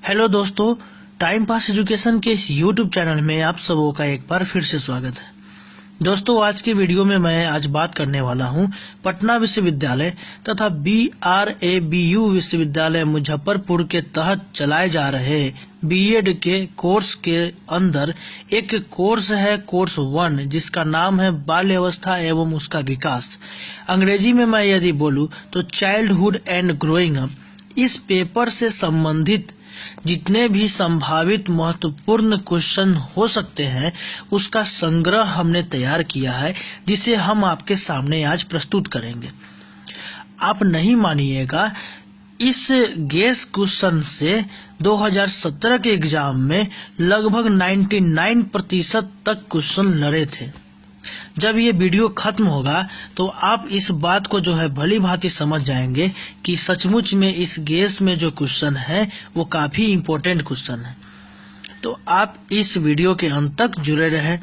Hello दोस्तों, time pass education के इस यूट्यूब चैनल में आप सबों का एक बार फिर से स्वागत है। दोस्तों, आज की वीडियो में मैं आज बात करने वाला हूं पटना विश्वविद्यालय तथा BRABU विश्वविद्यालय मुजफ्फरपुर के तहत चलाए जा रहे बीएड के कोर्स के अंदर एक कोर्स है, कोर्स 1, जिसका नाम है बाल्य अवस्था एवं उसका विकास। अंग्रेजी में मैं यदि बोलूं तो चाइल्डहुड एंड ग्रोइंग अप। इस पेपर से संबंधित जितने भी संभावित महत्वपूर्ण क्वेश्चन हो सकते हैं उसका संग्रह हमने तैयार किया है, जिसे हम आपके सामने आज प्रस्तुत करेंगे। आप नहीं मानिएगा, इस गेस क्वेश्चन से 2017 के एग्जाम में लगभग 99% तक क्वेश्चन लड़े थे। जब ये वीडियो खत्म होगा तो आप इस बात को जो है भली भांति समझ जाएंगे कि सचमुच में इस गेस में जो क्वेश्चन है वो काफी इम्पोर्टेंट क्वेश्चन है। तो आप इस वीडियो के अंत तक जुड़े रहें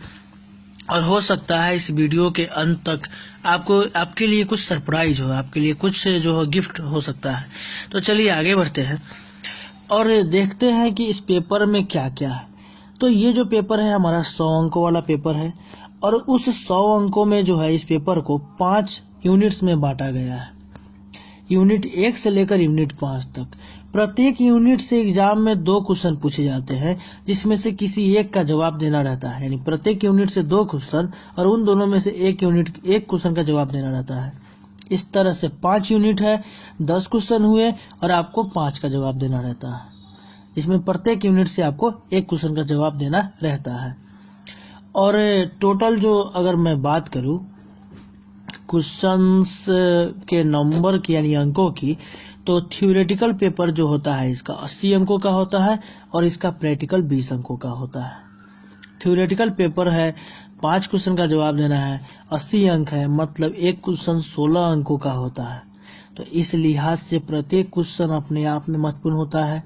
और हो सकता है इस वीडियो के अंत तक आपके लिए कुछ सरप्राइज हो, आपके लिए कुछ जो है गिफ्ट हो सकता है। तो चलिए आगे बढ़ते हैं और देखते हैं कि इस पेपर में क्या क्या है। तो ये जो पेपर है हमारा 100 अंकों वाला पेपर है और उस 100 अंकों में जो है इस पेपर को 5 यूनिट्स में बांटा गया है। यूनिट 1 से लेकर यूनिट 5 तक। प्रत्येक यूनिट से एग्जाम में 2 क्वेश्चन पूछे जाते हैं, जिसमें से किसी एक का जवाब देना रहता है। यानी प्रत्येक यूनिट से 2 क्वेश्चन और उन दोनों में से एक क्वेश्चन का जवाब देना रहता है। इस तरह से 5 यूनिट है, 10 क्वेश्चन हुए और आपको 5 का जवाब देना रहता है। इसमें प्रत्येक यूनिट से आपको एक क्वेश्चन का जवाब देना रहता है। और टोटल जो अगर मैं बात करूं क्वेश्चंस के नंबर की यानी अंकों की, तो थ्योरेटिकल पेपर जो होता है इसका 80 अंकों का होता है और इसका प्रैक्टिकल 20 अंकों का होता है। थ्योरेटिकल पेपर है, 5 क्वेश्चन का जवाब देना है, 80 अंक है, मतलब एक क्वेश्चन 16 अंकों का होता है। तो इस लिहाज से प्रत्येक क्वेश्चन अपने आप में महत्वपूर्ण होता है।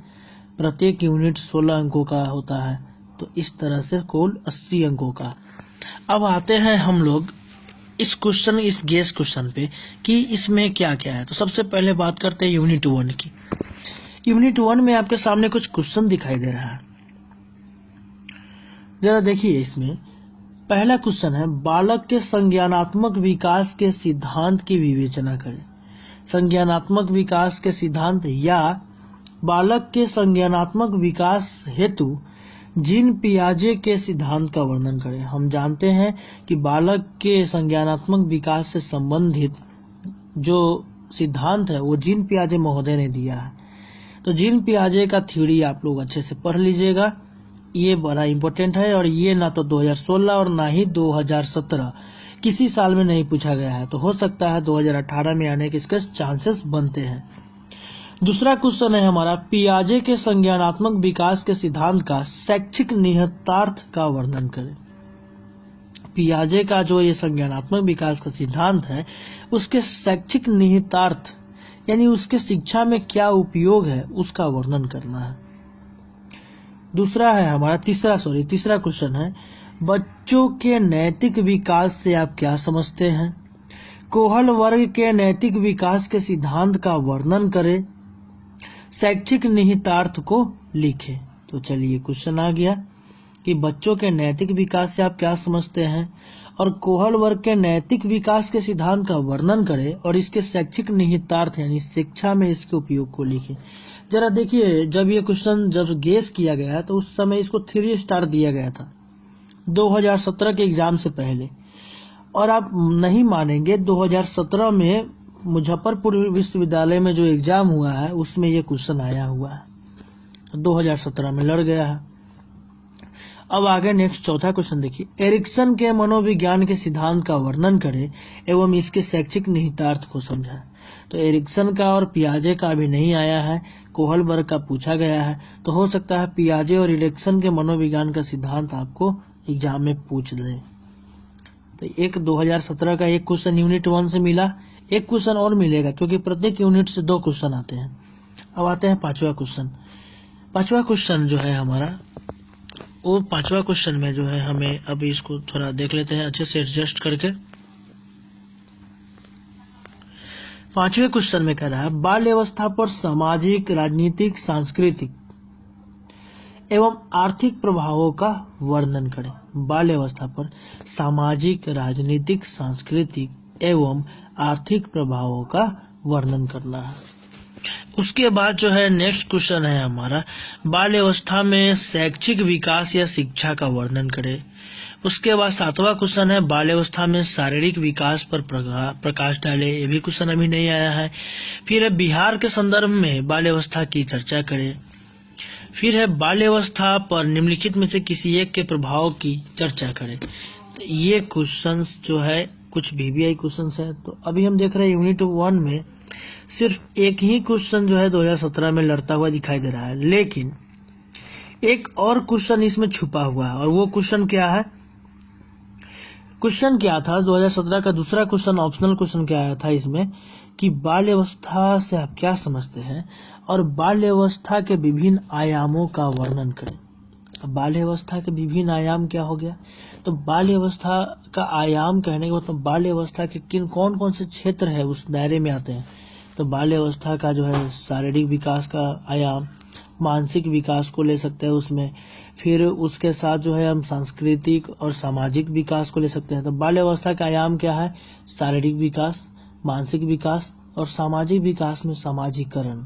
प्रत्येक यूनिट 16 अंकों का होता है। तो इस तरह से कुल 80 अंकों का। अब आते हैं हम लोग इस गेस क्वेश्चन पे कि इसमें क्या क्या है। तो सबसे पहले बात करते हैं यूनिट 1 की। यूनिट 1 में आपके सामने कुछ क्वेश्चन दिखाई दे रहा है, जरा देखिए। इसमें पहला क्वेश्चन है, बालक के संज्ञानात्मक विकास के सिद्धांत की विवेचना करें। संज्ञानात्मक विकास के सिद्धांत या बालक के संज्ञानात्मक विकास हेतु जीन पियाजे के सिद्धांत का वर्णन करें। हम जानते हैं कि बालक के संज्ञानात्मक विकास से संबंधित जो सिद्धांत है वो जीन पियाजे महोदय ने दिया है। तो जीन पियाजे का थ्योरी आप लोग अच्छे से पढ़ लीजिएगा, ये बड़ा इम्पोर्टेंट है। और ये ना तो 2016 और ना ही 2017 किसी साल में नहीं पूछा गया है। तो हो सकता है 2018 में आने के इसके चांसेस बनते हैं। दूसरा क्वेश्चन है हमारा, पियाजे के संज्ञानात्मक विकास के सिद्धांत का शैक्षिक निहितार्थ का वर्णन करें। पियाजे का जो ये संज्ञानात्मक विकास का सिद्धांत है उसके शैक्षिक निहितार्थ यानी उसके शिक्षा में क्या उपयोग है उसका वर्णन करना है। दूसरा है हमारा तीसरा क्वेश्चन है, बच्चों के नैतिक विकास से आप क्या समझते हैं। कोहल वर्ग के नैतिक विकास के सिद्धांत का वर्णन करें, शैक्षिक निहितार्थ को लिखें। तो चलिए क्वेश्चन आ गया कि बच्चों के नैतिक विकास से आप क्या समझते हैं और कोहल वर्ग के नैतिक विकास के सिद्धांत का वर्णन करें और इसके शैक्षिक निहितार्थ यानी शिक्षा में इसके उपयोग को लिखें। जरा देखिए, जब ये क्वेश्चन गेस किया गया तो उस समय इसको 3 स्टार दिया गया था 2017 के एग्जाम से पहले। और आप नहीं मानेंगे, 2017 में मुजफ्फरपुर विश्वविद्यालय में जो एग्जाम हुआ है उसमें ये क्वेश्चन आया हुआ है। 2017 में लड़ गया है। अब आगे नेक्स्ट चौथा क्वेश्चन देखिए, एरिक्सन के मनोविज्ञान के सिद्धांत का वर्णन करें एवं इसके शैक्षिक निहितार्थ को समझाएं। तो एरिक्सन का और पियाजे का अभी नहीं आया है, कोहल वर्ग का पूछा गया है। तो हो सकता है पियाजे और एरिक्सन के मनोविज्ञान का सिद्धांत आपको एग्जाम में पूछ दे। तो एक 2017 का एक क्वेश्चन यूनिट 1 से मिला, एक क्वेश्चन और मिलेगा क्योंकि प्रत्येक यूनिट से 2 क्वेश्चन आते हैं। अब आते हैं पांचवा क्वेश्चन। पांचवा क्वेश्चन जो है हमारा, वो पांचवा क्वेश्चन में जो है हमें अभी इसको थोड़ा देख लेते हैं अच्छे से एडजस्ट करके। पांचवे क्वेश्चन में कह रहा है, बाल्य अवस्था पर सामाजिक, राजनीतिक, सांस्कृतिक एवं आर्थिक प्रभावों का वर्णन करें। बाल्यावस्था पर सामाजिक, राजनीतिक, सांस्कृतिक एवं आर्थिक प्रभावों का वर्णन करना है। उसके बाद जो है नेक्स्ट क्वेश्चन है हमारा, बाल्यावस्था में शैक्षिक विकास या शिक्षा का वर्णन करें। उसके बाद 7वां क्वेश्चन है, बाल्यावस्था में शारीरिक विकास पर प्रकाश डाले। ये भी क्वेश्चन अभी नहीं आया है। फिर है बिहार के संदर्भ में बाल्यावस्था की चर्चा करें। फिर है बाल्यावस्था पर निम्नलिखित में से किसी एक के प्रभाव की चर्चा करें। तो ये क्वेश्चंस जो है कुछ VVI क्वेश्चंस है। तो अभी हम देख रहे हैं यूनिट 1 में सिर्फ एक ही क्वेश्चन जो है 2017 में लड़ता हुआ दिखाई दे रहा है, लेकिन एक और क्वेश्चन इसमें छुपा हुआ है। और वो क्वेश्चन क्या है? क्वेश्चन क्या था 2017 का दूसरा क्वेश्चन, ऑप्शनल क्वेश्चन क्या आया था इसमें कि बाल्यावस्था से आप क्या समझते हैं और बाल्यावस्था के विभिन्न आयामों का वर्णन करें। अब बाल्यावस्था के विभिन्न आयाम क्या हो गया? तो बाल्यावस्था का आयाम कहने के मतलब बाल्यावस्था के किन कौन कौन से क्षेत्र है उस दायरे में आते हैं। तो बाल्यावस्था का जो है शारीरिक विकास का आयाम, मानसिक विकास को ले सकते हैं उसमें। फिर उसके साथ जो है हम सांस्कृतिक और सामाजिक विकास को ले सकते हैं। तो बाल्यावस्था का आयाम क्या है? शारीरिक विकास, मानसिक विकास और सामाजिक विकास में सामाजिकरण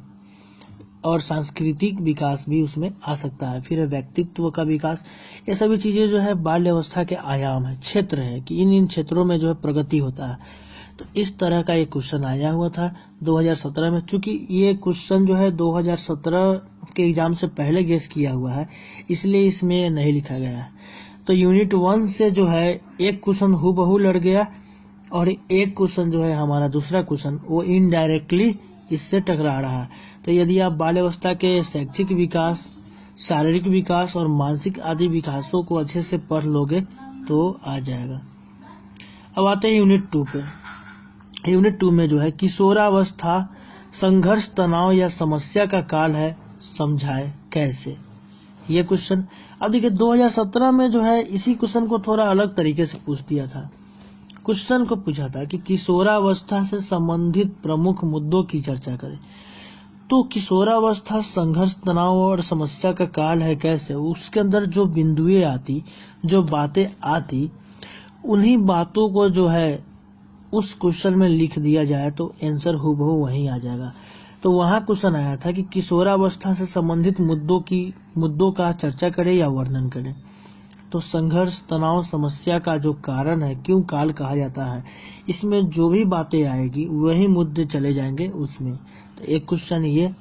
और सांस्कृतिक विकास भी उसमें आ सकता है। फिर व्यक्तित्व का विकास, ये सभी चीजें जो है बाल्यावस्था के आयाम है, क्षेत्र है कि इन क्षेत्रों में जो है प्रगति होता है। तो इस तरह का एक क्वेश्चन आया हुआ था 2017 में। चूंकि ये क्वेश्चन जो है 2017 के एग्जाम से पहले गेस किया हुआ है, इसलिए इसमें नहीं लिखा गया है। तो यूनिट 1 से जो है एक क्वेश्चन हूबहू लड़ गया और एक क्वेश्चन जो है हमारा दूसरा क्वेश्चन वो इनडायरेक्टली इससे टकरा रहा है। तो यदि आप बाल्यावस्था के शैक्षिक विकास, शारीरिक विकास और मानसिक आदि विकासों को अच्छे से पढ़ लोगे तो आ जाएगा। अब आते हैं यूनिट 2 पे। यूनिट 2 में जो है किशोरावस्था संघर्ष, तनाव या समस्या का काल है, समझाए कैसे। ये क्वेश्चन अब देखिए 2017 में जो है इसी क्वेश्चन को थोड़ा अलग तरीके से पूछ दिया था। क्वेश्चन को पूछा था कि किशोरावस्था से संबंधित प्रमुख मुद्दों की चर्चा करें। तो किशोरावस्था संघर्ष, तनाव और समस्या का काल है कैसे, उसके अंदर जो बिंदुएं आती, जो बातें आती, उन्हीं बातों को जो है उस क्वेश्चन में लिख दिया जाए तो आंसर हूबहू वहीं आ जाएगा। तो वहां क्वेश्चन आया था कि किशोरावस्था से संबंधित मुद्दों का चर्चा करें या वर्णन करें। तो संघर्ष, तनाव, समस्या का जो कारण है, क्यों काल कहा जाता है, इसमें जो भी बातें आएगी वही मुद्दे चले जाएंगे उसमें। तो एक क्वेश्चन ये।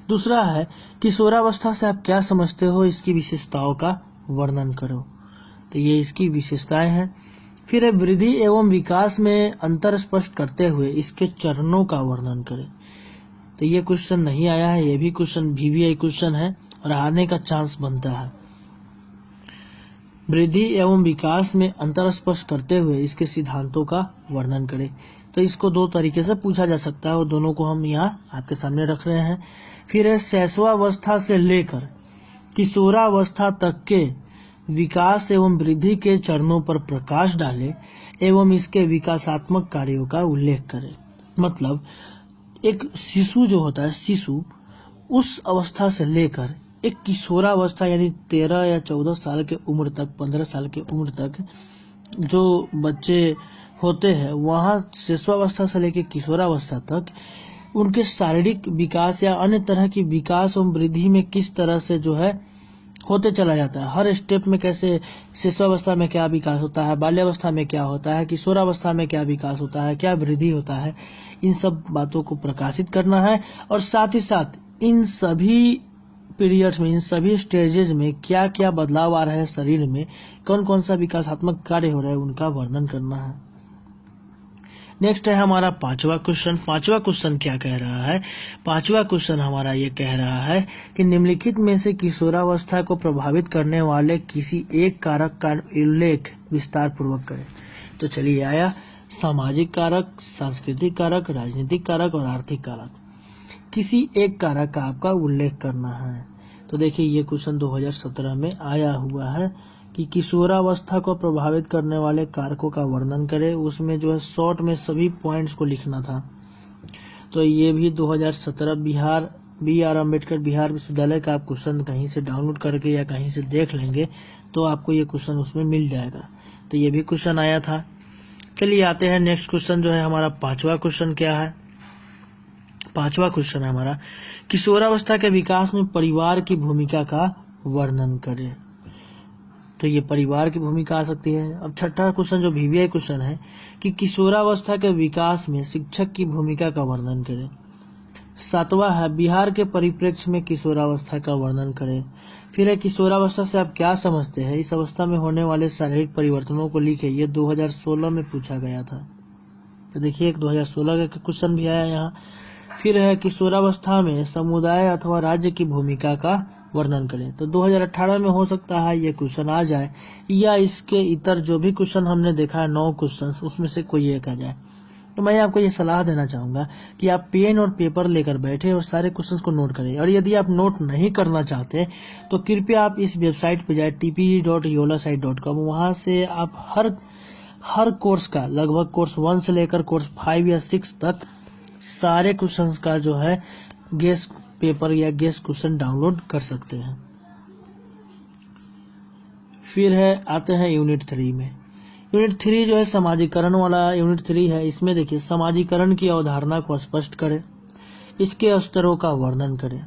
दूसरा है किशोरावस्था से आप क्या समझते हो, इसकी विशेषताओं का वर्णन करो। तो ये इसकी विशेषताएं हैं। फिर है वृद्धि एवं विकास में अंतर स्पष्ट करते हुए इसके चरणों का वर्णन करें। तो ये क्वेश्चन नहीं आया है, ये भी क्वेश्चन VVI क्वेश्चन है और आने का चांस बनता है। वृद्धि एवं विकास में अंतर स्पष्ट करते हुए इसके सिद्धांतों का वर्णन करें। तो इसको दो तरीके से पूछा जा सकता है और दोनों को हम यहाँ आपके सामने रख रहे हैं। फिर है शैशवावस्था से लेकर किशोरावस्था तक के विकास एवं वृद्धि के चरणों पर प्रकाश डाले एवं इसके विकासात्मक कार्यों का उल्लेख करें। मतलब एक शिशु जो होता है, शिशु उस अवस्था से लेकर एक किशोरावस्था यानी 13 या 14 साल के उम्र तक, 15 साल के उम्र तक जो बच्चे होते हैं, वहाँ शिशुअवस्था से लेकर किशोरावस्था तक उनके शारीरिक विकास या अन्य तरह की विकास एवं वृद्धि में किस तरह से जो है होते चला जाता है। हर स्टेप में कैसे शिशुअवस्था में क्या विकास होता है, बाल्यावस्था में क्या होता है, किशोरावस्था में क्या विकास होता है, क्या वृद्धि होता है, इन सब बातों को प्रकाशित करना है। और साथ ही साथ इन सभी पीरियड्स में, इन सभी स्टेजेस में क्या क्या बदलाव आ रहा है शरीर में, कौन कौन सा विकासात्मक कार्य हो रहा है, उनका वर्णन करना है। नेक्स्ट है हमारा 5वां क्वेश्चन। 5वां क्वेश्चन क्या कह रहा है? 5वां क्वेश्चन हमारा ये कह रहा है कि निम्नलिखित में से किशोरावस्था को प्रभावित करने वाले किसी एक कारक का उल्लेख विस्तार पूर्वक करें। तो चलिए आया सामाजिक कारक, सांस्कृतिक कारक, राजनीतिक कारक और आर्थिक कारक। किसी एक कारक का आपका उल्लेख करना है। तो देखिए ये क्वेश्चन 2017 में आया हुआ है कि किशोरावस्था को प्रभावित करने वाले कारकों का वर्णन करें। उसमें जो है शॉर्ट में सभी पॉइंट्स को लिखना था। तो ये भी 2017 बिहार BR अम्बेडकर बिहार विश्वविद्यालय का आप क्वेश्चन कहीं से डाउनलोड करके या कहीं से देख लेंगे तो आपको ये क्वेश्चन उसमें मिल जाएगा। तो ये भी क्वेश्चन आया था। चलिए आते हैं नेक्स्ट क्वेश्चन जो है हमारा पांचवा क्वेश्चन क्या है। पांचवा क्वेश्चन है हमारा, किशोरावस्था के विकास में परिवार की भूमिका का वर्णन करें। तो ये परिवार की भूमिका आ सकती है। अब छठा क्वेश्चन जो VBI क्वेश्चन है कि किशोरावस्था के विकास में शिक्षक की भूमिका का वर्णन करें। सातवां है, बिहार के परिप्रेक्ष्य में किशोरावस्था का वर्णन करें। फिर है, किशोरावस्था से आप क्या समझते हैं, इस अवस्था में होने वाले शारीरिक परिवर्तनों को लिखे। ये 2016 में पूछा गया था। तो देखिए 2016 का क्वेश्चन भी आया यहाँ। फिर है, किशोरावस्था में समुदाय अथवा राज्य की भूमिका का वर्णन करें। तो 2018 में हो सकता है ये क्वेश्चन आ जाए, या इसके इतर जो भी क्वेश्चन हमने देखा है 9 क्वेश्चन, उसमें से कोई एक आ जाए। तो मैं आपको ये सलाह देना चाहूंगा कि आप पेन और पेपर लेकर बैठे और सारे क्वेश्चंस को नोट करें। और यदि आप नोट नहीं करना चाहते तो कृपया आप इस वेबसाइट पर जाए tpe.yolasite.com। वहां से आप हर कोर्स का, लगभग कोर्स 1 से लेकर कोर्स 5 या 6 तक सारे क्वेश्चंस का जो है गेस पेपर या गेस क्वेश्चन डाउनलोड कर सकते हैं। फिर है, आते हैं यूनिट 3 में। यूनिट 3 जो है समाजीकरण वाला यूनिट 3 है। इसमें देखिए, समाजीकरण की अवधारणा को स्पष्ट करें, इसके स्तरों का वर्णन करें।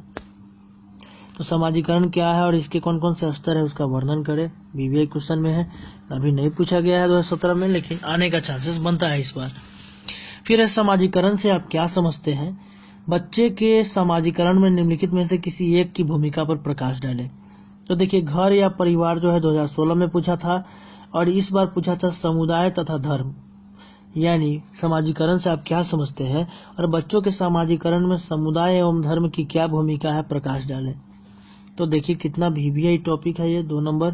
तो समाजीकरण क्या है और इसके कौन कौन से स्तर है उसका वर्णन करें। VBI क्वेश्चन में है, अभी नहीं पूछा गया है 2017 में, लेकिन आने का चांसेस बनता है इस बार। फिर है, समाजीकरण से आप क्या समझते हैं। बच्चे के समाजीकरण में निम्नलिखित में से किसी एक की भूमिका पर प्रकाश डालें। तो देखिए, घर या परिवार जो है 2016 में पूछा था, और इस बार पूछा था समुदाय तथा धर्म। यानी समाजीकरण से आप क्या समझते हैं और बच्चों के समाजीकरण में समुदाय एवं धर्म की क्या भूमिका है, प्रकाश डालें। तो देखिए कितना VBI टॉपिक है ये 2 नंबर।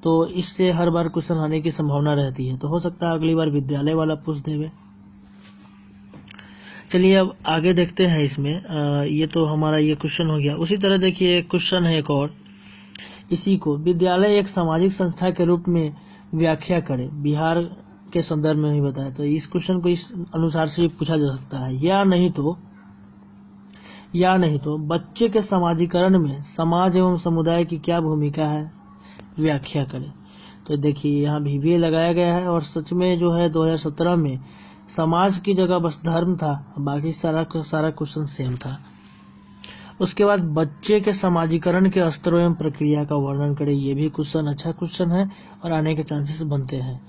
तो इससे हर बार क्वेश्चन आने की संभावना रहती है। तो हो सकता है अगली बार विद्यालय वाला पूछ देवे। चलिए अब आगे देखते हैं इसमें। ये तो हमारा ये क्वेश्चन हो गया। उसी तरह देखिए क्वेश्चन है एक और, इसी को, विद्यालय एक सामाजिक संस्था के रूप में व्याख्या करें। बिहार के संदर्भ में ही बताया। तो इस क्वेश्चन को इस अनुसार से भी पूछा जा सकता है, या नहीं तो बच्चे के समाजीकरण में समाज एवं समुदाय की क्या भूमिका है, व्याख्या करें। तो देखिए यहाँ VBI लगाया गया है, और सच में जो है 2017 में समाज की जगह बस धर्म था, बाकी सारा क्वेश्चन सेम था। उसके बाद बच्चे के समाजीकरण के स्तरों एवं प्रक्रिया का वर्णन करें। ये भी क्वेश्चन अच्छा क्वेश्चन है और आने के चांसेस बनते हैं।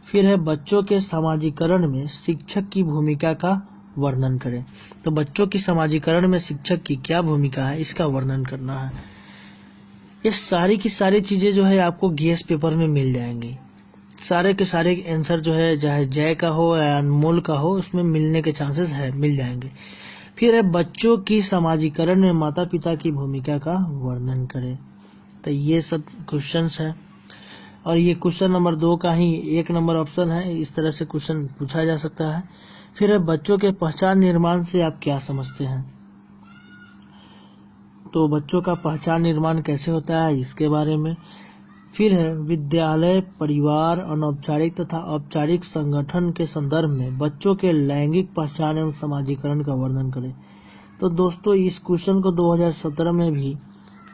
फिर है, बच्चों के समाजीकरण में शिक्षक की भूमिका का वर्णन करें। तो बच्चों की समाजीकरण में शिक्षक की क्या भूमिका है, इसका वर्णन करना है। ये सारी की सारी चीजें जो है आपको गेस पेपर में मिल जाएंगी। सारे के सारे आंसर जो है, चाहे जय का हो या अनमोल का हो, उसमें मिलने के चांसेस है, मिल जाएंगे। फिर है, बच्चों की समाजीकरण में माता पिता की भूमिका का वर्णन करें। तो ये सब क्वेश्चंस हैं, और ये क्वेश्चन नंबर 2 का ही 1 नंबर ऑप्शन है। इस तरह से क्वेश्चन पूछा जा सकता है। फिर है, बच्चों के पहचान निर्माण से आप क्या समझते हैं। तो बच्चों का पहचान निर्माण कैसे होता है, इसके बारे में। फिर है, विद्यालय, परिवार, अनौपचारिक तथा औपचारिक संगठन के संदर्भ में बच्चों के लैंगिक पहचान एवं समाजीकरण का वर्णन करें। तो दोस्तों इस क्वेश्चन को 2017 में भी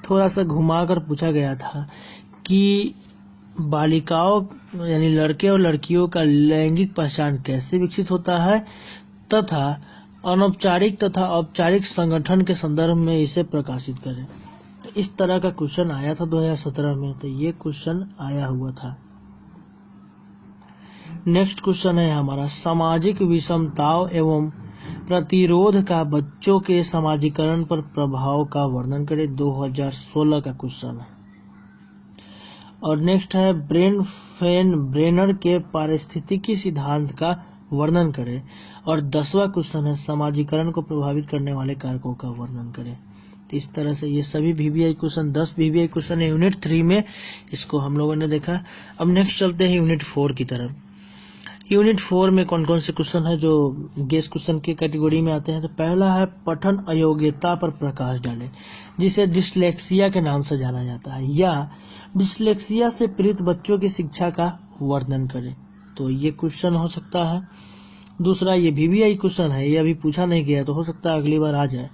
थोड़ा सा घुमाकर पूछा गया था कि बालिकाओं यानी लड़के और लड़कियों का लैंगिक पहचान कैसे विकसित होता है, तथा अनौपचारिक तथा औपचारिक संगठन के संदर्भ में इसे प्रकाशित करें। इस तरह का क्वेश्चन आया था 2017 में। तो ये क्वेश्चन आया हुआ था। नेक्स्ट क्वेश्चन है हमारा, सामाजिक विषमताओं एवं प्रतिरोध का बच्चों के समाजीकरण पर प्रभाव का वर्णन करें। 2016 का क्वेश्चन है। और नेक्स्ट है, ब्रेनर के पारिस्थितिकी सिद्धांत का वर्णन करें। और 10वां क्वेश्चन है, समाजीकरण को प्रभावित करने वाले कारकों का वर्णन करें। इस तरह से ये सभी VBI क्वेश्चन 10 VBI क्वेश्चन है यूनिट 3 में, इसको हम लोगों ने देखा। अब नेक्स्ट चलते हैं यूनिट 4 की तरफ। यूनिट 4 में कौन कौन से क्वेश्चन है जो गेस क्वेश्चन की कैटेगरी में आते हैं। तो पहला है, पठन अयोग्यता पर प्रकाश डालें, जिसे डिस्लेक्सिया के नाम से जाना जाता है, या डिस्लेक्सिया से पीड़ित बच्चों की शिक्षा का वर्णन करें। तो ये क्वेश्चन हो सकता है। दूसरा, ये VBI क्वेश्चन है, ये अभी पूछा नहीं गया, तो हो सकता है अगली बार आ जाए।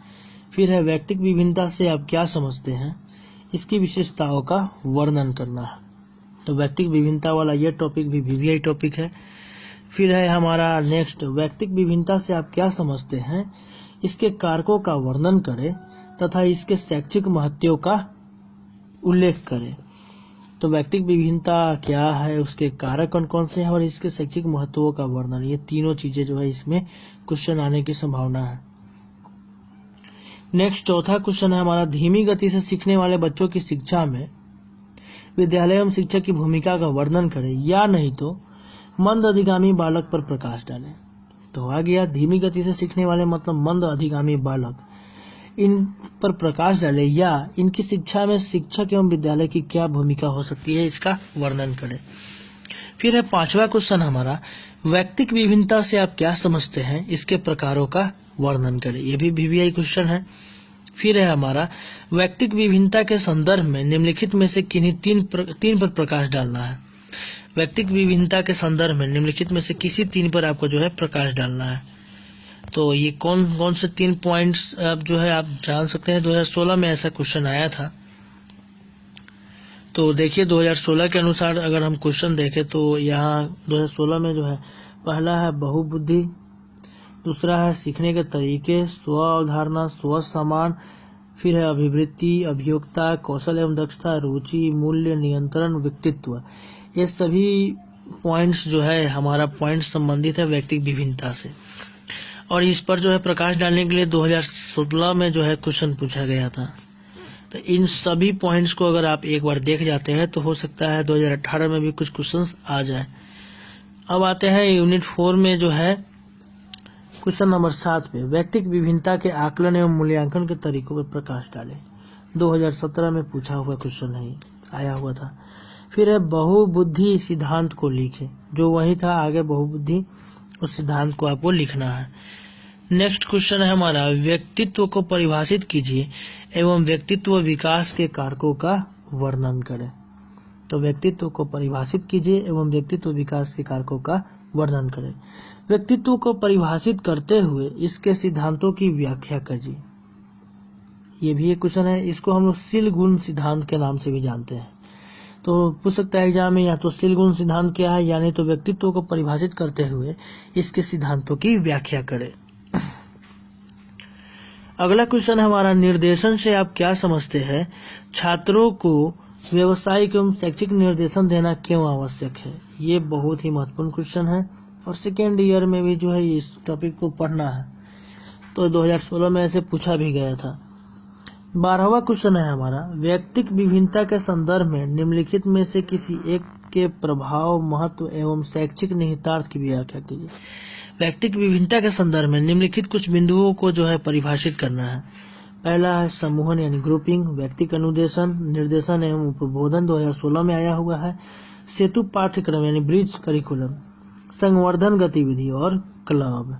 फिर है व्यक्तिक विभिन्नता से आप क्या समझते हैं, इसकी विशेषताओं का वर्णन करना है। तो व्यक्तिक विभिन्नता वाला ये टॉपिक भी वीवीआई टॉपिक है। फिर है हमारा नेक्स्ट, व्यक्तिक विभिन्नता से आप क्या समझते हैं, इसके कारकों का वर्णन करें तथा इसके शैक्षिक महत्व का उल्लेख करें। तो व्यक्तिक विभिन्नता क्या है, उसके कारक कौन कौन से हैं और इसके शैक्षिक महत्वों का वर्णन, ये तीनों चीजें जो है इसमें क्वेश्चन आने की संभावना है। नेक्स्ट चौथा क्वेश्चन है हमारा, धीमी गति से सीखने वाले बच्चों की शिक्षा में विद्यालय एवं शिक्षक की भूमिका का वर्णन करें, या नहीं तो मंद अधिगामी बालक पर प्रकाश डालें। तो आ गया धीमी गति से सीखने वाले मतलब मंद अधिगामी बालक, इन पर प्रकाश डाले या इनकी शिक्षा में शिक्षक एवं विद्यालय की क्या भूमिका हो सकती है, इसका वर्णन करें। फिर है पांचवा क्वेश्चन हमारा, व्यक्तिक विभिन्नता से आप क्या समझते हैं, इसके प्रकारों का वर्णन करें। यह भी वीवीआई क्वेश्चन है। फिर है हमारा, व्यक्तिक विभिन्नता के संदर्भ में निम्नलिखित में से किन्हीं तीन पर प्रकाश डालना है। व्यक्तिक विभिन्नता के संदर्भ में निम्नलिखित में से किसी तीन पर आपको जो है प्रकाश डालना है। तो ये कौन कौन से 3 पॉइंट्स आप जो है आप जान सकते हैं। 2016 में ऐसा क्वेश्चन आया था। तो देखिए 2016 के अनुसार अगर हम क्वेश्चन देखें तो यहाँ 2016 में जो है पहला है बहुबुद्धि, दूसरा है सीखने के तरीके, स्व अवधारणा, स्व सम्मान, फिर है अभिवृत्ति, अभियोक्ता, कौशल एवं दक्षता, रुचि, मूल्य, नियंत्रण, व्यक्तित्व। ये सभी पॉइंट्स जो है हमारा पॉइंट संबंधित है व्यक्तिक विभिन्नता से, और इस पर जो है प्रकाश डालने के लिए 2016 में जो है क्वेश्चन पूछा गया था। तो इन सभी पॉइंट्स को अगर आप एक बार देख जाते हैं तो हो सकता है 2018 में भी कुछ क्वेश्चंस आ जाए। अब आते हैं यूनिट 4 में जो है क्वेश्चन नंबर 7 पे, व्यक्तिक विभिन्नता के आकलन एवं मूल्यांकन के तरीकों पर प्रकाश डालें। 2017 में पूछा हुआ क्वेश्चन नहीं आया हुआ था। फिर है बहुबुद्धि सिद्धांत को लिखे, जो वही था आगे बहुबुद्धि, उस सिद्धांत को आपको लिखना है। नेक्स्ट क्वेश्चन है हमारा, व्यक्तित्व को परिभाषित कीजिए एवं व्यक्तित्व विकास के कारकों का वर्णन करें। तो व्यक्तित्व को परिभाषित कीजिए एवं व्यक्तित्व विकास के कारकों का वर्णन करें। व्यक्तित्व को परिभाषित करते हुए इसके सिद्धांतों की व्याख्या कीजिए। ये भी एक क्वेश्चन है, इसको हम लोग शील गुण सिद्धांत के नाम से भी जानते हैं। तो पूछ सकता है एग्जाम में या तो शील गुण सिद्धांत क्या है, यानी तो व्यक्तित्व को परिभाषित करते हुए इसके सिद्धांतों की व्याख्या करें। अगला क्वेश्चन हमारा, निर्देशन से आप क्या समझते हैं, छात्रों को व्यवसायिक एवं शैक्षिक निर्देशन देना क्यों आवश्यक है। ये बहुत ही महत्वपूर्ण क्वेश्चन है और सेकेंड ईयर में भी जो है इस टॉपिक को पढ़ना है। तो 2016 में ऐसे पूछा भी गया था। 12वां क्वेश्चन है हमारा, व्यक्तिक विभिन्नता के संदर्भ में निम्नलिखित में से किसी एक के प्रभाव, महत्व एवं शैक्षिक निहितार्थ की व्याख्या कीजिए। व्यक्तिक विभिन्नता के संदर्भ में निम्नलिखित कुछ बिंदुओं को जो है परिभाषित करना है। पहला है समूहन यानी ग्रुपिंग, व्यक्तिक अनुदेशन, निर्देशन एवं प्रबोधन 2016 में आया हुआ है, सेतु पाठ्यक्रम यानी ब्रिज करिकुलम, संवर्धन गतिविधि और क्लब।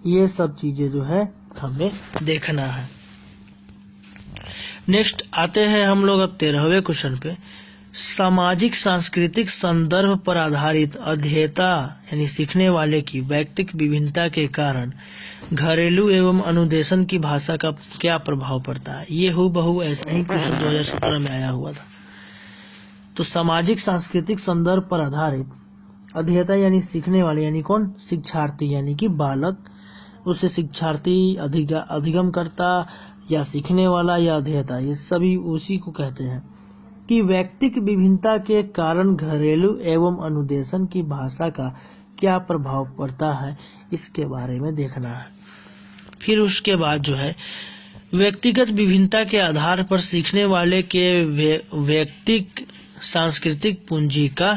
ये सब चीजें जो है हमें देखना है। नेक्स्ट आते हैं हम लोग अब 13वें क्वेश्चन पे, सामाजिक सांस्कृतिक संदर्भ पर आधारित अध्येता यानी सीखने वाले की व्यक्तिक विभिन्नता के कारण घरेलू एवं अनुदेशन की भाषा का क्या प्रभाव पड़ता है। ये हूबहू ऐसा ही क्वेश्चन 2017 में आया हुआ था। तो सामाजिक सांस्कृतिक संदर्भ पर आधारित अध्येता यानी सीखने वाले यानी कौन, शिक्षार्थी यानी कि बालक, उसे शिक्षार्थी, अधिगमकर्ता या सीखने वाला या अध्येता, ये सभी उसी को कहते हैं कि व्यक्तिक विभिन्नता के कारण घरेलू एवं अनुदेशन की भाषा का क्या प्रभाव पड़ता है, इसके बारे में देखना है। फिर उसके बाद जो है व्यक्तिगत विभिन्नता के आधार पर सीखने वाले के व्यक्तिक सांस्कृतिक पूंजी का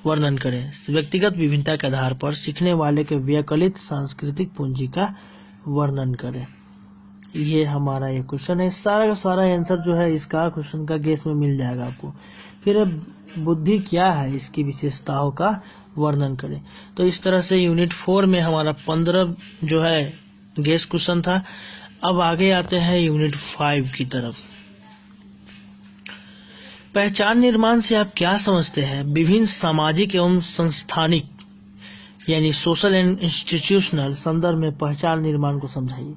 वर्णन करें। व्यक्तिगत विभिन्नता के आधार पर सीखने वाले के व्यक्तिगत सांस्कृतिक पूंजी का वर्णन करें। ये हमारा ये क्वेश्चन है। सारा का सारा आंसर जो है इसका क्वेश्चन का गेस में मिल जाएगा आपको। फिर बुद्धि क्या है, इसकी विशेषताओं का वर्णन करें। तो इस तरह से यूनिट 4 में हमारा 15 जो है गेस क्वेश्चन था। अब आगे आते हैं यूनिट 5 की तरफ। पहचान निर्माण से आप क्या समझते हैं, विभिन्न सामाजिक एवं संस्थानिक यानी सोशल एंड इंस्टीट्यूशनल संदर्भ में पहचान निर्माण को समझाइए।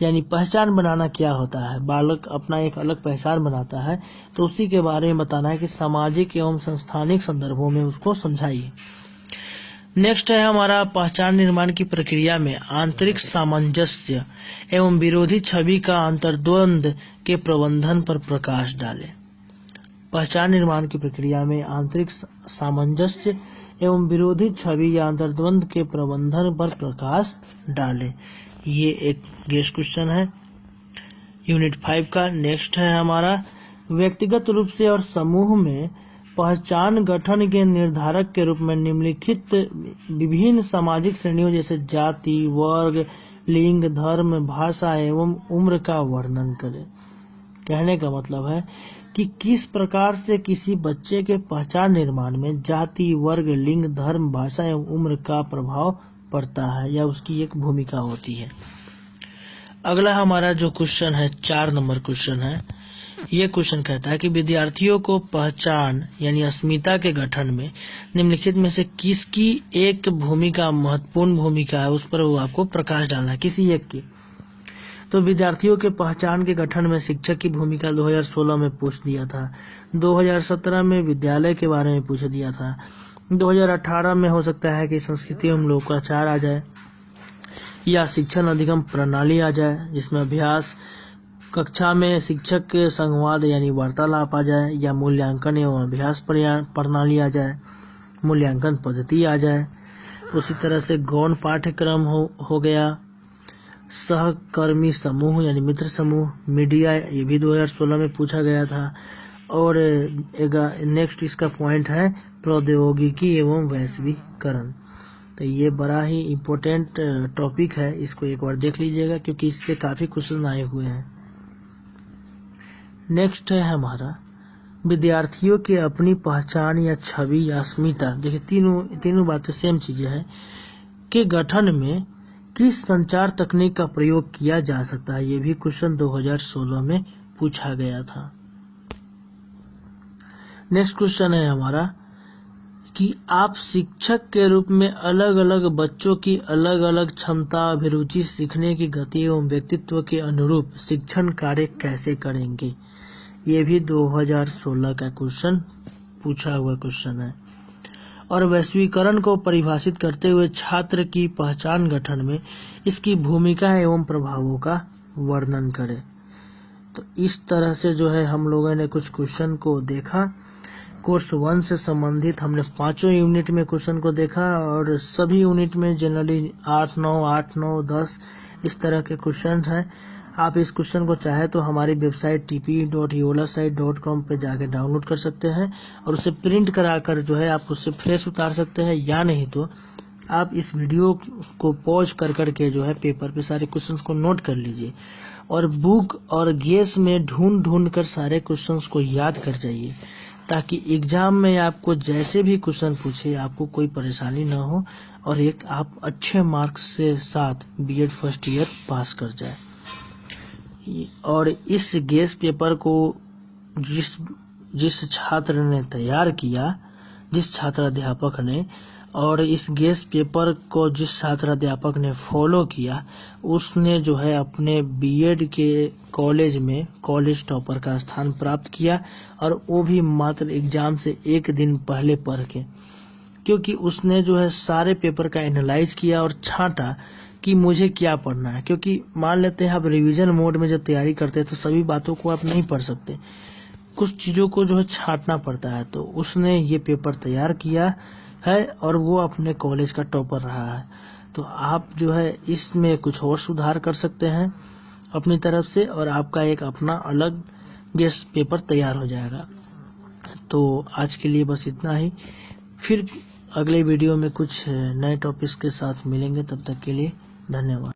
यानी पहचान बनाना क्या होता है, बालक अपना एक अलग पहचान बनाता है, तो उसी के बारे में बताना है कि सामाजिक एवं संस्थानिक संदर्भों में उसको समझाइए। नेक्स्ट है हमारा पहचान निर्माण की प्रक्रिया में आंतरिक सामंजस्य एवं विरोधी छवि का अंतर्द्वंद के प्रबंधन पर प्रकाश डालें। पहचान निर्माण की प्रक्रिया में आंतरिक सामंजस्य एवं विरोधी छवि या अंतर्द्वंद के प्रबंधन पर प्रकाश डालें। ये एक गेस्ट क्वेश्चन है यूनिट 5 का। नेक्स्ट है हमारा व्यक्तिगत रूप से और समूह में पहचान गठन के निर्धारक के रूप में निम्नलिखित विभिन्न सामाजिक श्रेणियों जैसे जाति, वर्ग, लिंग, धर्म, भाषा एवं उम्र का वर्णन करें। कहने का मतलब है कि किस प्रकार से किसी बच्चे के पहचान निर्माण में जाति, वर्ग, लिंग, धर्म, भाषा एवं उम्र का प्रभाव पड़ता है या उसकी एक भूमिका होती है। अगला हमारा जो क्वेश्चन है 4 नंबर क्वेश्चन है। ये क्वेश्चन कहता है कि विद्यार्थियों को पहचान यानी अस्मिता के गठन में निम्नलिखित में से किसकी एक भूमिका महत्वपूर्ण भूमिका है, उस पर वो आपको प्रकाश डालना है, किसी एक की। तो विद्यार्थियों के पहचान के गठन में शिक्षक की भूमिका 2016 में पूछ दिया था, 2017 में विद्यालय के बारे में पूछ दिया था, 2018 में हो सकता है कि संस्कृति एवं लोकाचार आ जाए या शिक्षण अधिगम प्रणाली आ जाए, जिसमें अभ्यास कक्षा में शिक्षक के संवाद यानी वार्तालाप आ जाए, या मूल्यांकन एवं अभ्यास प्रणाली आ जाए, मूल्यांकन पद्धति आ जाए। उसी तरह से गौण पाठ्यक्रम हो गया, सहकर्मी समूह यानी मित्र समूह, मीडिया, ये भी 2016 में पूछा गया था। और नेक्स्ट इसका पॉइंट है प्रौद्योगिकी एवं वैश्वीकरण। तो ये बड़ा ही इम्पोर्टेंट टॉपिक है, इसको एक बार देख लीजिएगा क्योंकि इससे काफ़ी क्वेश्चन आए हुए हैं। नेक्स्ट है हमारा विद्यार्थियों की अपनी पहचान या छवि या अस्मिता। देखिए तीनों बातें सेम चीजें हैं के गठन में किस संचार तकनीक का प्रयोग किया जा सकता है। ये भी क्वेश्चन 2016 में पूछा गया था। नेक्स्ट क्वेश्चन है हमारा कि आप शिक्षक के रूप में अलग अलग बच्चों की अलग अलग क्षमता, अभिरुचि, सीखने की गति एवं व्यक्तित्व के अनुरूप शिक्षण कार्य कैसे करेंगे। ये भी 2016 का क्वेश्चन पूछा हुआ क्वेश्चन है। और वैश्वीकरण को परिभाषित करते हुए छात्र की पहचान गठन में इसकी भूमिका एवं प्रभावों का वर्णन करें। तो इस तरह से जो है हम लोगों ने कुछ क्वेश्चन को देखा। कोर्स 1 से संबंधित हमने 5 यूनिट में क्वेश्चन को देखा और सभी यूनिट में जनरली 8, 9, 10 इस तरह के क्वेश्चन हैं। आप इस क्वेश्चन को चाहे तो हमारी वेबसाइट tp.yolasite.com पे जाके डाउनलोड कर सकते हैं और उसे प्रिंट कराकर जो है आप उससे फ्रेश उतार सकते हैं, या नहीं तो आप इस वीडियो को पॉज कर करके जो है पेपर पे सारे क्वेश्चंस को नोट कर लीजिए और बुक और गेस में ढूंढ कर सारे क्वेश्चंस को याद कर जाइए, ताकि एग्जाम में आपको जैसे भी क्वेश्चन पूछे आपको कोई परेशानी ना हो और एक आप अच्छे मार्क्स से साथ बीएड फर्स्ट ईयर पास कर जाए। और इस गेस पेपर को जिस छात्र ने तैयार किया, जिस छात्र अध्यापक ने, और इस गेस पेपर को जिस छात्र अध्यापक ने फॉलो किया, उसने जो है अपने बीएड के कॉलेज में कॉलेज टॉपर का स्थान प्राप्त किया, और वो भी मात्र एग्जाम से एक दिन पहले पढ़ के, क्योंकि उसने जो है सारे पेपर का एनालाइज किया और छांटा कि मुझे क्या पढ़ना है। क्योंकि मान लेते हैं आप रिवीजन मोड में जब तैयारी करते हैं तो सभी बातों को आप नहीं पढ़ सकते, कुछ चीज़ों को जो है छांटना पड़ता है। तो उसने ये पेपर तैयार किया है और वो अपने कॉलेज का टॉपर रहा है। तो आप जो है इसमें कुछ और सुधार कर सकते हैं अपनी तरफ से और आपका एक अपना अलग गेस पेपर तैयार हो जाएगा। तो आज के लिए बस इतना ही, फिर अगले वीडियो में कुछ नए टॉपिक्स के साथ मिलेंगे। तब तक के लिए धन्यवाद।